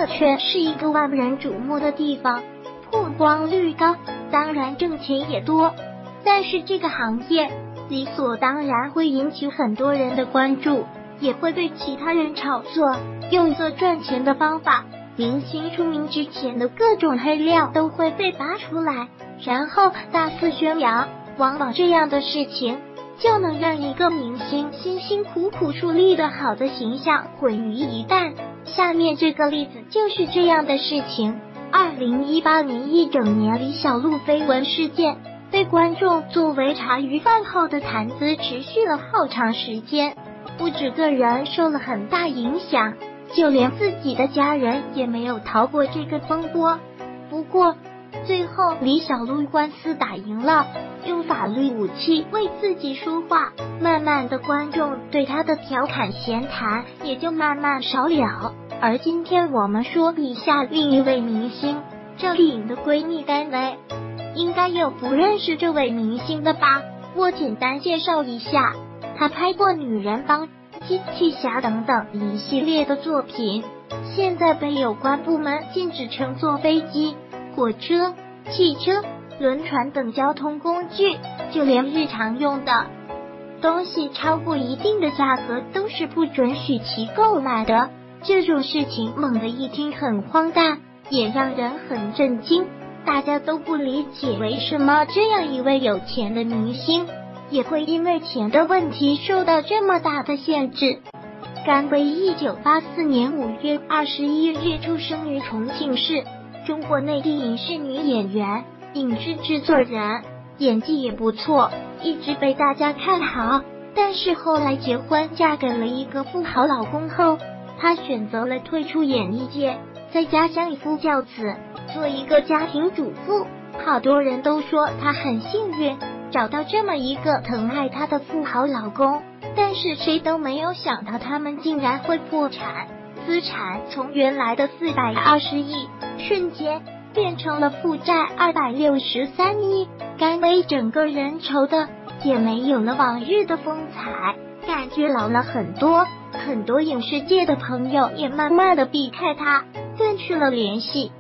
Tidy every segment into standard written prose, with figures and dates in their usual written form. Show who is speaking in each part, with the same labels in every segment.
Speaker 1: 乐圈是一个万人瞩目的地方，曝光率高，当然挣钱也多。但是这个行业理所当然会引起很多人的关注，也会被其他人炒作，用作赚钱的方法。明星出名之前的各种黑料都会被扒出来，然后大肆宣扬。往往这样的事情就能让一个明星辛辛苦苦树立的好的形象毁于一旦。下面这个例子就是这样的事情。2018年一整年，李小璐绯闻事件被观众作为茶余饭后的谈资，持续了好长时间，不止个人受了很大影响，就连自己的家人也没有逃过这个风波。不过最后李小璐官司打赢了，用法律武器为自己说话，慢慢的观众对他的调侃闲谈也就慢慢少了。而今天我们说以下另一位明星，赵丽颖的闺蜜单薇，应该有不认识这位明星的吧？我简单介绍一下，她拍过《女人帮》、机器侠等等一系列的作品，现在被有关部门禁止乘坐飞机、火车、汽车、轮船等交通工具，就连日常用的东西超过一定的价格都是不准许其购买的。这种事情猛地一听很荒诞，也让人很震惊，大家都不理解为什么这样一位有钱的明星也会因为钱的问题受到这么大的限制。甘薇1984年5月21日出生于重庆市，中国内地影视女演员、影视制作人，演技也不错，一直被大家看好。但是后来结婚嫁给了一个富豪老公后，她选择了退出演艺界，在家相夫教子，做一个家庭主妇。好多人都说她很幸运找到这么一个疼爱她的富豪老公，但是谁都没有想到他们竟然会破产，资产从原来的420亿瞬间变成了负债263亿。甘薇整个人丑的也没有了往日的风采，感觉老了很多。很多影视界的朋友也慢慢的避开她，断去了联系。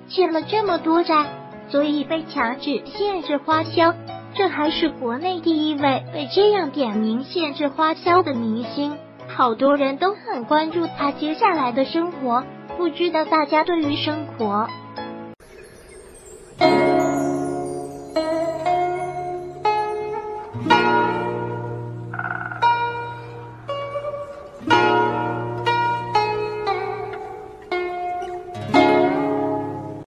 Speaker 1: 欠了这么多债，所以被强制限制花销，这还是国内第一位被这样点名限制花销的明星。好多人都很关注她接下来的生活，不知道大家对于生活